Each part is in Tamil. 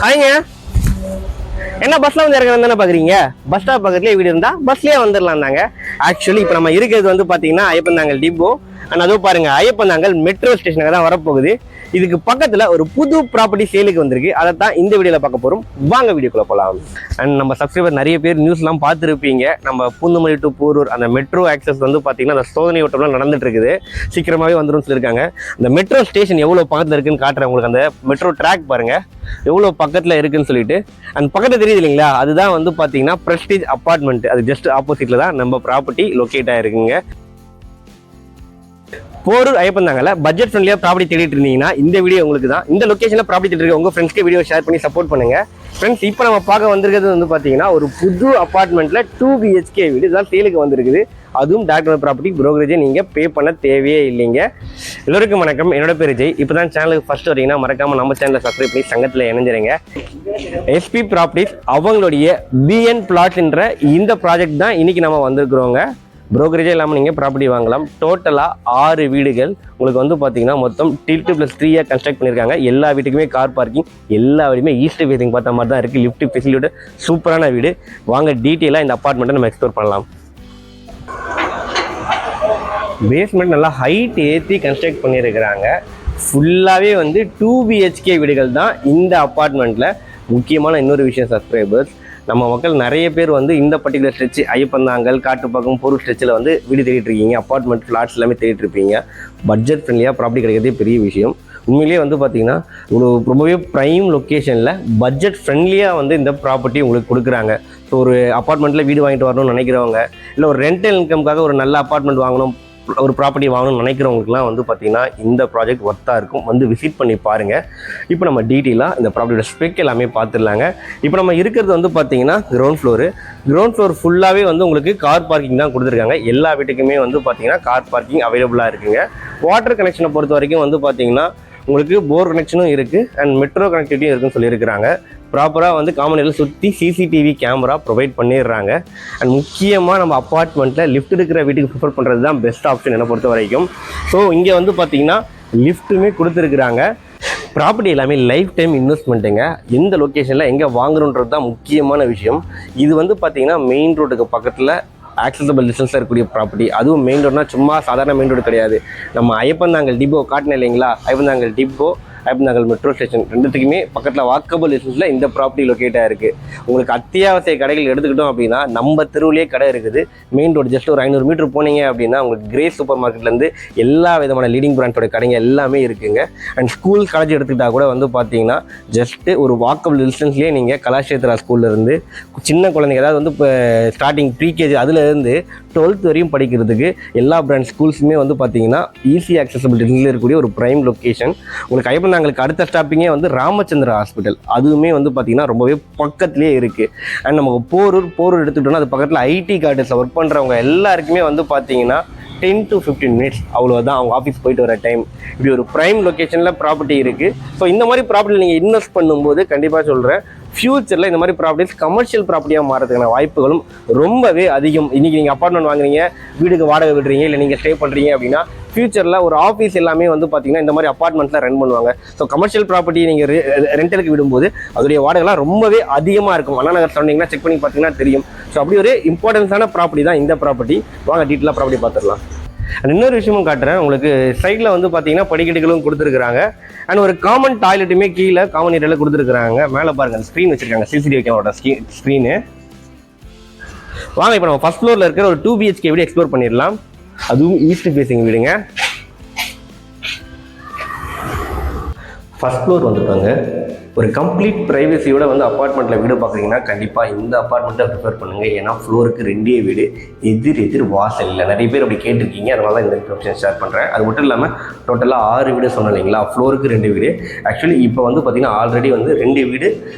ஹாய்ங்க, என்ன பஸ்ல வந்து இறங்குறது தானே பாக்குறீங்க? பஸ் ஸ்டாப் பக்கத்துலேயே வீடு இருந்தா பஸ்லயே வந்துடலாம் தாங்க. ஆக்சுவலி இப்போ நம்ம இருக்கிறது வந்து பாத்தீங்கன்னா ஐயப்பந்தாங்கல் டிப்போ. அண்ட் அதுவும் பாருங்க, ஐயப்பந்தாங்கல் மெட்ரோ ஸ்டேஷனுக்கு தான் வரப்போகுது. இதுக்கு பக்கத்துல ஒரு புது ப்ராப்பர்ட்டி சேலுக்கு வந்திருக்கு. அதை தான் இந்த வீடியோல பார்க்க போறோம். வாங்க வீடியோக்குள்ள போலாம். அண்ட் நம்ம சப்ஸ்கிரைபர் நிறைய பேர் நியூஸ்லாம் பார்த்துருப்பீங்க. நம்ம பூந்தமல்லி டு போரூர் அந்த மெட்ரோ ஆக்சஸ் வந்து பார்த்தீங்கன்னா அந்த சோதனை ஓட்டம்லாம் நடந்துட்டு இருக்குது. சீக்கிரமாகவே வந்துடும் சொல்லியிருக்காங்க. அந்த மெட்ரோ ஸ்டேஷன் எவ்வளோ பக்கத்தில் இருக்குன்னு காட்டுறேன் உங்களுக்கு. அந்த மெட்ரோ ட்ராக் பாருங்க எவ்வளோ பக்கத்தில் இருக்குன்னு சொல்லிட்டு. அண்ட் பக்கத்தில் தெரியுது இல்லைங்களா, அதுதான் வந்து பார்த்தீங்கன்னா பிரஸ்டீஜ் அப்பார்ட்மெண்ட். அது ஜஸ்ட் ஆப்போசிட்ல தான் நம்ம ப்ராப்பர்ட்டி லொக்கேட் ஆயிருக்குங்க. போரூர் ஐயப்பந்தாங்கல்ல பட்ஜெட் ஃப்ரெண்ட்லியா ப்ராப்பர்ட்டி தேடிட்டு இருந்தீங்கன்னா இந்த வீடியோ உங்களுக்கு தான். இந்த லொகேஷன்ல ப்ராப்பர்ட்டி தேடிட்டு இருக்க உங்க ஃப்ரெண்ட்ஸ்க்கு வீடியோ ஷேர் பண்ணி சப்போர்ட் பண்ணுங்க. ஃப்ரெண்ட்ஸ், இப்போ நம்ம பார்க்க வந்திருக்கிறது வந்து பார்த்தீங்கன்னா ஒரு புது அப்பார்ட்மெண்ட்ல 2 BHK வீடு தான் சேலுக்கு வந்திருக்குது. அதுவும் டாக்டர் ப்ராப்பர்ட்டி புரோக்கரேஜை நீங்கள் பே பண்ண தேவையே இல்லைங்க. எல்லோருக்கும் வணக்கம், என்னோட பேர் ஜெய். இப்போ தான் சேனலுக்கு ஃபர்ஸ்ட் வரீங்கன்னா மறக்காம நம்ம சேனலை சப்ஸ்கிரைப் பண்ணி சங்கத்தில் இணைஞ்சிருங்க. SP ப்ராப்பர்ட்டிஸ் அவங்களுடைய BN பிளாட்ன்ற இந்த ப்ராஜெக்ட் தான் இன்னைக்கு நம்ம வந்திருக்கிறோங்க. புரோக்கரேஜே இல்லாமல் நீங்கள் ப்ராப்பர்ட்டி வாங்கலாம். டோட்டலாக 6 வீடுகள் உங்களுக்கு வந்து பார்த்தீங்கன்னா மொத்தம் T2+3 கன்ஸ்ட்ரக்ட் பண்ணியிருக்காங்க. எல்லா வீட்டுக்குமே கார் பார்க்கிங், எல்லா வீடுமே ஈஸ்ட் ஃபேசிங் பார்த்த மாதிரி தான் இருக்குது. லிஃப்ட் ஃபெசிலிட்டியோட சூப்பரான வீடு. வாங்க டீட்டெயிலாக இந்த அப்பார்ட்மெண்ட்டை நம்ம எக்ஸ்ப்ளோர் பண்ணலாம். பேஸ்மெண்ட் நல்லா ஹைட் ஏற்றி கன்ஸ்ட்ரக்ட் பண்ணியிருக்கிறாங்க. ஃபுல்லாகவே வந்து 2 BHK வீடுகள் தான் இந்த அப்பார்ட்மெண்ட்டில். முக்கியமான இன்னொரு விஷயம் சப்ஸ்கிரைபர்ஸ், நம்ம மக்கள் நிறைய பேர் வந்து இந்த பர்டிகுலர் ஸ்ட்ரெச் ஐயப்பந்தாங்கல் காட்டுப்பாக்கம் போரூர் ஸ்ட்ரெச்சில் வந்து வீடு தேடிட்டு இருக்கீங்க. அப்பார்ட்மெண்ட் ஃப்ளாட்ஸ் எல்லாமே தேடிட்டு இருப்பீங்க. பட்ஜெட் ஃப்ரெண்ட்லியாக ப்ராப்பர்ட்டி கிடைக்கிறதே பெரிய விஷயம். உண்மையிலேயே வந்து பார்த்தீங்கன்னா ஒரு ரொம்பவே ப்ரைம் லொக்கேஷனில் பட்ஜெட் ஃப்ரெண்ட்லியாக வந்து இந்த ப்ராப்பர்ட்டி உங்களுக்கு கொடுக்குறாங்க. ஸோ ஒரு அப்பார்ட்மெண்ட்டில் வீடு வாங்கிட்டு வரணும்னு நினைக்கிறவங்க, இல்லை ஒரு ரெண்டல் இன்கம்காக ஒரு நல்ல அப்பார்ட்மெண்ட் வாங்கணும், ஒரு ப்ராப்பர்ட்டி வாங்கணும்னு நினைக்கிறவங்களுக்குலாம் வந்து பார்த்தீங்கன்னா இந்த ப்ராஜெக்ட் ஒர்த்தாக இருக்கும். வந்து விசிட் பண்ணி பாருங்கள். இப்போ நம்ம டீட்டெயிலாக இந்த ப்ராப்பர்ட்டியோட ஸ்பெக் எல்லாமே பார்த்துடலாங்க. இப்போ நம்ம இருக்கிறது வந்து பார்த்தீங்கன்னா கிரவுண்ட் ஃப்ளோர் ஃபுல்லாகவே வந்து உங்களுக்கு கார் பார்க்கிங் தான் கொடுத்துருக்காங்க. எல்லா வீட்டுக்குமே வந்து பார்த்தீங்கன்னா கார் பார்க்கிங் அவைலபிளாக இருக்குங்க. வாட்டர் கனெக்ஷனை பொறுத்த வரைக்கும் வந்து பார்த்தீங்கன்னா உங்களுக்கு போர் கனெக்ஷனும் இருக்குது அண்ட் மெட்ரோ கனெக்டிவிட்டியும் இருக்குன்னு சொல்லியிருக்கிறாங்க. ப்ராப்பராக வந்து காமன் ஏரியாவில் சுற்றி CCTV கேமரா ப்ரொவைட் பண்ணிடுறாங்க. அண்ட் முக்கியமாக நம்ம அப்பார்ட்மெண்ட்டில் லிஃப்ட் இருக்கிற வீட்டுக்கு ப்ரிஃபர் பண்ணுறது தான் பெஸ்ட் ஆப்ஷன் என்னை பொறுத்த வரைக்கும். ஸோ இங்கே வந்து பார்த்தீங்கன்னா லிஃப்ட்டுமே கொடுத்துருக்குறாங்க. ப்ராப்பர்ட்டி எல்லாமே லைஃப் டைம் இன்வெஸ்ட்மெண்ட்டுங்க. எந்த லொக்கேஷனில் எங்கே வாங்குறோன்றது தான் முக்கியமான விஷயம். இது வந்து பார்த்தீங்கன்னா மெயின் ரோட்டுக்கு பக்கத்தில் ஆக்சசபிள் டிஸ்டன்ஸில் இருக்கக்கூடிய ப்ராப்பர்ட்டி. அதுவும் மெயின் ரோடுனா சும்மா சாதாரண மெயின் ரோடு கிடையாது. நம்ம ஐயப்பந்தாங்கல் டிப்போ காட்டினேன் இல்லைங்களா, Iyyappanthangal depot Iyyappanthangal metro station ரெண்டுத்துக்குமே பக்கத்தில் வாக்கபிள் டிஸ்டன்ஸில் இந்த ப்ராப்பர்ட்டி லொக்கேட்டாக இருக்குது. உங்களுக்கு அத்தியாவசிய கடைகள் எடுத்துக்கிட்டோம் அப்படின்னா நம்ம தெருவிலேயே கடை இருக்குது. மெயின் ரோடு ஜஸ்ட் ஒரு 500 மீட்டர் போனீங்க அப்படின்னா உங்களுக்கு கிரேஸ் சூப்பர் மார்க்கெட்லேருந்து எல்லா விதமான லீடிங் பிராண்டோட கடைங்க எல்லாமே இருக்குங்க. அண்ட் ஸ்கூல் காலேஜ் எடுத்துக்கிட்டால் கூட வந்து பார்த்தீங்கன்னா ஜஸ்ட்டு ஒரு வாக்கபிள் டிஸ்டன்ஸ்லேயே நீங்கள் கலாஷேத்ரா ஸ்கூல்லேருந்து சின்ன குழந்தைங்க, அதாவது வந்து இப்போ ஸ்டார்டிங் ப்ரீகேஜி அதுலேருந்து 12th வரையும் படிக்கிறதுக்கு எல்லா பிராண்ட் ஸ்கூல்ஸுமே வந்து பார்த்தீங்கன்னா ஈஸி ஆக்சசபிள் டிஸ்டன்ஸில் இருக்கக்கூடிய ஒரு ப்ரைம் லொக்கேஷன். உங்களுக்கு ஐயப்பந்தாங்கலுக்கு அடுத்த ஸ்டாப்பிங்கே வந்து ராமச்சந்திரா ஹாஸ்பிட்டல், அதுவுமே வந்து பார்த்தீங்கன்னா ரொம்பவே பக்கத்துலேயே இருக்குது. அண்ட் நமக்கு போரூர் எடுத்துக்கிட்டோம்னா அது பக்கத்தில் IT கார்டர்ஸில் ஒர்க் பண்ணுறவங்க எல்லாருக்குமே வந்து பார்த்தீங்கன்னா 10 to 15 மினிட்ஸ் அவ்வளோதான் அவங்க ஆஃபீஸ் போயிட்டு வர டைம். இப்படி ஒரு ப்ரைம் லொக்கேஷனில் ப்ராப்பர்ட்டி இருக்குது. ஸோ இந்த மாதிரி ப்ராப்பர்ட்டி நீங்கள் இன்வெஸ்ட் பண்ணும்போது கண்டிப்பாக சொல்கிறேன், ஃபியூச்சரில் இந்த மாதிரி ப்ராப்பர்ட்டிஸ் கமர்ஷியல் ப்ராப்பர்ட்டியாக மாறதுக்கான வாய்ப்புகளும் ரொம்பவே அதிகம். இன்றைக்கி நீங்கள் அப்பார்ட்மெண்ட் வாங்குறீங்க, வீடுக்கு வாடகை விடுறீங்க, இல்லை நீங்கள் ஸ்டே பண்ணுறீங்க அப்படின்னா ஃபியூச்சரில் ஒரு ஆஃபீஸ் எல்லாமே வந்து பார்த்தீங்கன்னா இந்த மாதிரி அப்பார்ட்மெண்ட்ஸில் ரன் பண்ணுவாங்க. ஸோ கமர்ஷியல் ப்ராப்பர்ட்டி நீங்கள் ரெண்டலுக்கு விடும்போது அதோடைய வாடகைலாம் ரொம்பவே அதிகமாக இருக்கும். அண்ணா நகர் சொன்னீங்கன்னா செக் பண்ணி பார்த்தீங்கன்னா தெரியும். ஸோ அப்படி ஒரு இம்பார்ட்டன்ஸான ப்ராப்பர்ட்டி தான் இந்த ப்ராப்பர்ட்டி. வாங்க டீட்டெயிலாக ப்ராப்பர்ட்டி பார்த்துடலாம். அண்ட் இன்னொரு விஷயமும் காட்டுறேன் உங்களுக்கு. சைடில் வந்து பார்த்தீங்கன்னா படிக்கட்டுகளும் கொடுத்துருக்குறாங்க. அண்ட் ஒரு காமன் டாய்லெட்டுமே கீழே காமன் ஏரியாவில் கொடுத்துருக்குறாங்க. மேலே பாருங்கள் அந்த ஸ்க்ரீன் வச்சுருக்காங்க, CCTV கேமரோட ஸ்க்ரீனு. வாங்க இப்போ நம்ம ஃபர்ஸ்ட் ஃப்ளோரில் இருக்கிற ஒரு 2 BHK வீடு எக்ஸ்ப்ளோர் பண்ணிடலாம். அதுவும் ஈஸ்ட் ஃபேசிங் வீடுங்க. ஃபர்ஸ்ட் ஃப்ளோர் வந்துட்டாங்க. ஒரு கம்ப்ளீட் ப்ரைவசியோட வந்து அப்பார்ட்மெண்ட்டில் வீடு பார்க்குறீங்கன்னா கண்டிப்பாக இந்த அப்பார்ட்மெண்ட்டை ப்ரிஃபர் பண்ணுங்கள். ஏன்னா ஃப்ளோருக்கு 2 வீடு, எதிர் வாசல் இல்லை. நிறைய பேர் அப்படி கேட்டிருக்கீங்க, அதனால தான் இந்த இன்ஃபர்மேஷன் ஷேர் பண்ணுறேன். அது மட்டும் இல்லாமல் டோட்டலாக 6 வீடு சொன்னேன் இல்லைங்களா, ஃப்ளோருக்கு 2 வீடு. ஆக்சுவலி இப்போ வந்து பார்த்திங்கன்னா ஆல்ரெடி வந்து 2 வீடு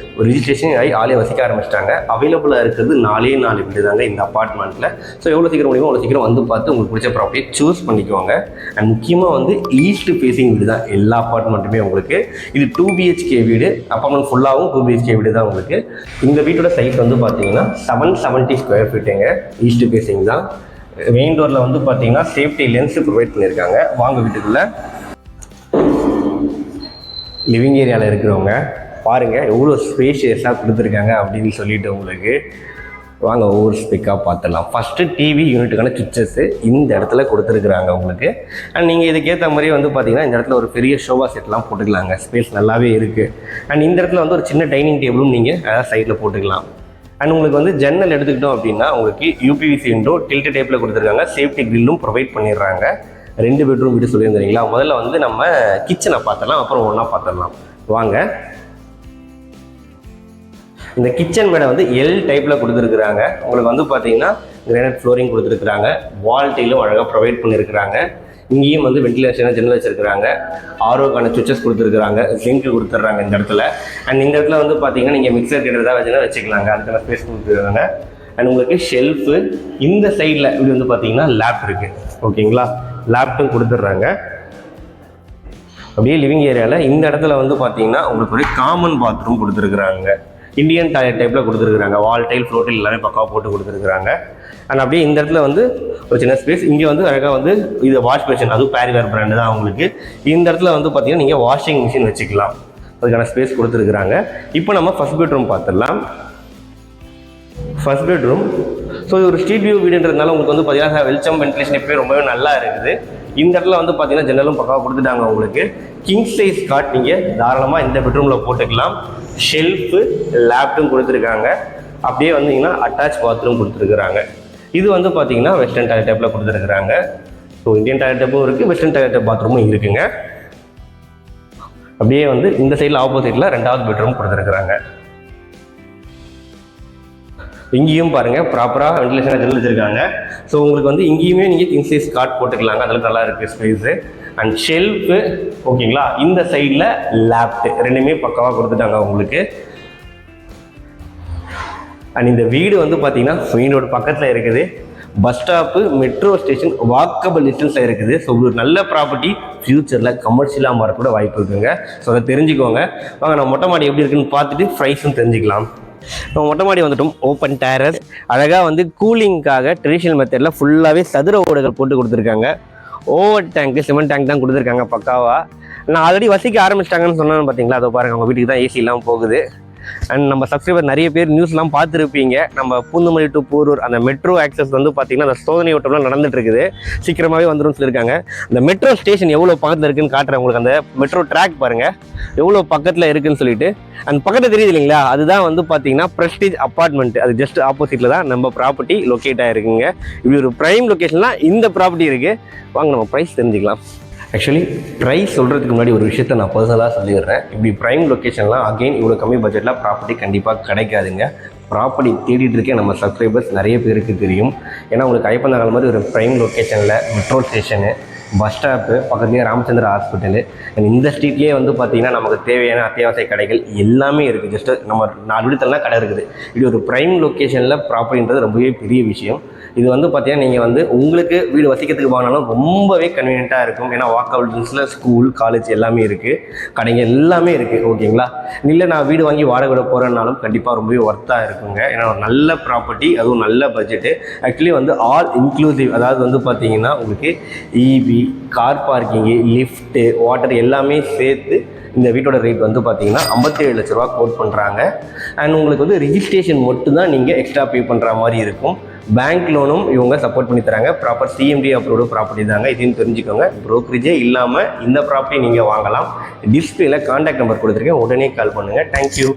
ரிஜிஸ்ட்ரேஷன் ஆகி ஆளே வசிக்க ஆரம்பிச்சிட்டாங்க. அவைலபிளாக இருக்கிறது 4 வீடு தாங்க இந்த அப்பார்ட்மெண்ட்டில். ஸோ எவ்வளோ சீக்கிரம் முடியுமோ அவ்வளோ சீக்கிரம் வந்து பார்த்து உங்களுக்கு பிடிச்ச ப்ராப்பர்ட்டியை சூஸ் பண்ணிக்குவாங்க. அண்ட் முக்கியமாக வந்து ஈஸ்ட் ஃபேசிங் வீடு தான் எல்லா அப்பார்ட்மெண்ட்டுமே உங்களுக்கு. இது 2 BHK வீடு. அப்பார்ட்மெண்ட் ஃபுல்லாகவும் 2 BHK வீடு தான் உங்களுக்கு. இந்த வீட்டோட சைஸ் வந்து பார்த்தீங்கன்னா 770 ஸ்கொயர் ஃபீட்டுங்க. ஈஸ்ட் ஃபேசிங் தான். மெயின் டோரில் வந்து பார்த்தீங்கன்னா சேஃப்டி லென்ஸ் ப்ரொவைட் பண்ணியிருக்காங்க. வாங்க வீட்டுக்குள்ள லிவிங் ஏரியாவில் இருக்கிறவங்க பாருங்கள் எவ்வளோ ஸ்பேஷியஸாக கொடுத்துருக்காங்க அப்படின்னு சொல்லிட்டு உங்களுக்கு வாங்க ஒவ்வொரு ஸ்பெக்காக பார்த்துடலாம். ஃபஸ்ட்டு டிவி யூனிட்டுக்கான சுவிச்சஸ்ஸு இந்த இடத்துல கொடுத்துருக்குறாங்க உங்களுக்கு. அண்ட் நீங்கள் இதுக்கேற்ற மாதிரி வந்து பார்த்தீங்கன்னா இந்த இடத்துல ஒரு பெரிய ஷோபா செட்லாம் போட்டுக்கலாங்க. ஸ்பேஸ் நல்லாவே இருக்குது. அண்ட் இந்த இடத்துல வந்து ஒரு சின்ன டைனிங் டேபிளும் நீங்கள் அதாவது சைடில் போட்டுக்கலாம். அண்ட் உங்களுக்கு வந்து ஜன்னல் எடுத்துக்கிட்டோம் அப்படின்னா உங்களுக்கு யூபிவிசி விண்டோ டில்ட் டைப்பில் கொடுத்துருக்காங்க. சேஃப்டி கிரில்லும் ப்ரொவைட் பண்ணிடுறாங்க. 2 பெட்ரூம் வீடு சொல்லியிருந்தீங்களா. முதல்ல வந்து நம்ம கிச்சனை பார்த்துடலாம், அப்புறம் ஒன்றா பார்த்துடலாம் வாங்க. இந்த கிச்சன் மேடை வந்து எல் டைப்பில் கொடுத்துருக்குறாங்க. உங்களுக்கு வந்து பார்த்தீங்கன்னா கிரானைட் ஃப்ளோரிங் கொடுத்துருக்குறாங்க. வால் டைலும் அழகாக ப்ரொவைட் பண்ணியிருக்கிறாங்க. இங்கேயும் வந்து வென்டிலேஷனாக ஜன்னல் வச்சுருக்கிறாங்க. ஆரோக்கான சுவிச்சஸ் கொடுத்துருக்குறாங்க. சிங்க் கொடுத்துட்றாங்க இந்த இடத்துல. அண்ட் இந்த இடத்துல வந்து பார்த்தீங்கன்னா நீங்கள் மிக்சர் கிரைண்டர் தான் வச்சுக்கலாங்க. அதுக்கான ஸ்பேஸ் கொடுத்துருக்காங்க. அண்ட் உங்களுக்கு ஷெல்ஃபு இந்த சைடில் இப்படி வந்து பார்த்தீங்கன்னா லேப் இருக்குது. ஓகேங்களா, லேப்டும் கொடுத்துட்றாங்க. அப்படியே லிவிங் ஏரியாவில் இந்த இடத்துல வந்து பார்த்தீங்கன்னா உங்களுக்கு ஒரு காமன் பாத்ரூம் கொடுத்துருக்குறாங்க. இந்தியன் டாய்லெட் டைப்பில் கொடுத்துருக்குறாங்க. வால் டைல் ஃப்ளோர் டைல் எல்லாமே பக்காவாக போட்டு கொடுத்துருக்குறாங்க. அண்ட் அப்படியே இந்த இடத்துல வந்து ஒரு சின்ன ஸ்பேஸ். இங்கே வந்து அழகாக வந்து இது வாஷ் பேஷன், அதுவும் பேரிவேர் பிராண்டு தான் உங்களுக்கு. இந்த இடத்துல வந்து பார்த்தீங்கன்னா நீங்கள் வாஷிங் மிஷின் வச்சுக்கலாம். அதுக்கான ஸ்பேஸ் கொடுத்துருக்குறாங்க. இப்போ நம்ம ஃபர்ஸ்ட் பெட்ரூம் பார்த்துடலாம். ஃபர்ஸ்ட் பெட்ரூம் ஸோ இது ஒரு ஸ்ட்ரீட் வியூ வீடுன்றதுனால உங்களுக்கு வந்து பார்த்தீங்கன்னா வெளிச்சம் வென்டிலேஷன் எப்போயும் ரொம்பவே நல்லா இருக்குது. இந்த இடத்துல வந்து பார்த்தீங்கன்னா ஜன்னலும் பக்காவாக கொடுத்துட்டாங்க உங்களுக்கு. கிங் சைஸ் காட் நீங்கள் தாராளமாக இந்த பெட்ரூமில் போட்டுக்கலாம். ஷெல்ஃபு லேப்டும் கொடுத்துருக்காங்க. அப்படியே வந்தீங்கன்னா அட்டாச் பாத்ரூம் கொடுத்துருக்குறாங்க. இது வந்து பார்த்தீங்கன்னா வெஸ்டர்ன் டாய்லெட் டைப்பில் கொடுத்துருக்குறாங்க. ஸோ இந்தியன் டாய்லெட் டைப்பும் இருக்குது, வெஸ்டர்ன் டாய்லெட் பாத்ரூமும் இருக்குங்க. அப்படியே வந்து இந்த சைடில் ஆப்போசிட்டில் 2வது பெட்ரூம் கொடுத்துருக்குறாங்க. இங்கேயும் பாருங்கள் ப்ராப்பராக வென்டிலேஷனாக ஜன்னல் வச்சுருக்காங்க. ஸோ உங்களுக்கு வந்து இங்கேயுமே நீங்கள் கிங் சைஸ் காட் போட்டுக்கலாங்க. அதில் நல்லா இருக்குது ஸ்பேஸு. அண்ட் ஷெல்ஃபு ஓகேங்களா. இந்த சைடில் லேப்டு 2மே பக்காவாக கொடுத்துட்டாங்க உங்களுக்கு. அண்ட் இந்த வீடு வந்து பார்த்தீங்கன்னா மெயின் ரோடு பக்கத்தில் இருக்குது. Bus stop, metro station walkable டிஸ்டன்ஸில் இருக்குது. ஸோ ஒரு நல்ல ப்ராப்பர்ட்டி ஃப்யூச்சரில் கமர்ஷியலாக மாறக்கூட வாய்ப்பு இருக்குங்க. ஸோ அதை தெரிஞ்சுக்கோங்க. வாங்க நம்ம மொட்டை மாடி எப்படி இருக்குன்னு பார்த்துட்டு ப்ரைஸும் தெரிஞ்சுக்கலாம். நம்ம மொட்டை மாடி வந்துட்டோம். ஓப்பன் டேரஸ் அழகாக வந்து கூலிங்காக ட்ரெடிஷ்னல் மெத்தடில் ஃபுல்லாகவே சதுர ஓடுகள் போட்டு கொடுத்துருக்காங்க. ஓவர் டேங்க்கு சிமெண்ட் டேங்க் தான் கொடுத்துருக்காங்க பக்காவாக. நான் ஆல்ரெடி வசிக்க ஆரம்பிச்சிட்டாங்கன்னு சொன்னேன்னு பார்த்தீங்களா. அதை பாருங்கள், அவங்க வீட்டுக்கு தான் ஏசி இல்லாமல் போகுது. அண்ட் நம்ம சப்ஸ்கிரைபர் நிறைய பேர் நியூஸ்லாம் பார்த்துருப்பீங்க. நம்ம பூந்தமல்லி டு போரூர் அந்த மெட்ரோ ஆக்சஸ் வந்து பார்த்தீங்கன்னா அந்த சோதனை ஓட்டம்லாம் நடந்துட்டு இருக்குது. சீக்கிரமாகவே வந்துடும் சொல்லியிருக்காங்க. அந்த மெட்ரோ ஸ்டேஷன் எவ்வளோ பக்கத்தில் இருக்குன்னு காட்டுறேன் உங்களுக்கு. அந்த மெட்ரோ ட்ராக் பாருங்கள் எவ்வளோ பக்கத்தில் இருக்குன்னு சொல்லிட்டு. அண்ட் பக்கத்தில் தெரியுது இல்லைங்களா, அதுதான் வந்து பார்த்தீங்கன்னா ப்ரெஸ்டீஜ் அப்பார்ட்மெண்ட். அது ஜஸ்ட் ஆப்போசிட்டில் தான் நம்ம ப்ராப்பர்ட்டி லொக்கேட் ஆகிருக்குங்க. இப்படி ஒரு ப்ரைம் லொக்கேஷன்லாம் இந்த ப்ராப்பர்ட்டி இருக்குது. வாங்க நம்ம ப்ரைஸ் தெரிஞ்சுக்கலாம். ஆக்சுவலி ப்ரைஸ் சொல்கிறதுக்கு முன்னாடி ஒரு விஷயத்த நான் பர்சனலாக சொல்லிடுறேன். இப்படி ப்ரைம் லொக்கேஷன்லாம் அகெயின் இவ்வளோ கம்மி பட்ஜெட்டில் ப்ராப்பர்ட்டி கண்டிப்பாக கிடைக்காதுங்க. ப்ராப்பர்ட்டி தேடிட்டு இருக்கேன் நம்ம சப்ஸ்கிரைபர்ஸ் நிறைய பேருக்கு தெரியும். ஏன்னா உங்களுக்கு ஐப்பந்தாங்கல் மாதிரி ஒரு ப்ரைம் லொக்கேஷனில் மெட்ரோ ஸ்டேஷனு, பஸ் ஸ்டாப்பு, பக்கத்துலேயே ராமச்சந்திரா ஹாஸ்பிட்டலு, இந்த ஸ்ட்ரீட்லேயே வந்து பார்த்திங்கன்னா நமக்கு தேவையான அத்தியாவசிய கடைகள் எல்லாமே இருக்குது. ஜஸ்ட்டு நம்ம 4 வீடுத்தெல்லாம் கடை இருக்குது. இது ஒரு ப்ரைம் லொக்கேஷனில் ப்ராப்பர்ட்டின்றது ரொம்பவே பெரிய விஷயம். இது வந்து பார்த்தீங்கன்னா நீங்கள் வந்து உங்களுக்கு வீடு வசிக்கிறதுக்கு வாங்கினாலும் ரொம்பவே கன்வீனியண்ட்டாக இருக்கும். ஏன்னா வாக்கபிள் டிஸ்டன்ஸில் ஸ்கூல், காலேஜ் எல்லாமே இருக்குது, கடைங்க எல்லாமே இருக்குது. ஓகேங்களா, இல்லை நான் வீடு வாங்கி வாடகை விட போகிறேன்னாலும் கண்டிப்பாக ரொம்பவே ஒர்த்தாக இருக்குங்க. ஏன்னா ஒரு நல்ல ப்ராப்பர்ட்டி, அதுவும் நல்ல பட்ஜெட்டு. ஆக்சுவலி வந்து ஆல் இன்க்ளூசிவ், அதாவது வந்து பார்த்தீங்கன்னா உங்களுக்கு EB, car parking, lift, water எல்லாமே சேர்த்து இந்த வீட்டோட ரேட் வந்து பார்த்தீங்கன்னா 57 லட்ச ரூபா கோட் பண்ணுறாங்க. அண்ட் உங்களுக்கு வந்து ரிஜிஸ்ட்ரேஷன் மட்டும்தான் நீங்கள் எக்ஸ்ட்ரா பே பண்ணுற மாதிரி இருக்கும். பேங்க் லோனும் இவங்க சப்போர்ட் பண்ணி தராங்க. ப்ராப்பர் சிஎம்டி அப்ரூவ்டு ப்ராப்பர்ட்டி தாங்க. இதையும் தெரிஞ்சுக்கோங்க. ப்ரோக்கரேஜே இல்லாமல் இந்த ப்ராப்பர்ட்டி நீங்கள் வாங்கலாம். டிஸ்பிளேல கான்டாக்ட் நம்பர் கொடுத்துருக்கேன், உடனே கால் பண்ணுங்கள். தேங்க்யூ.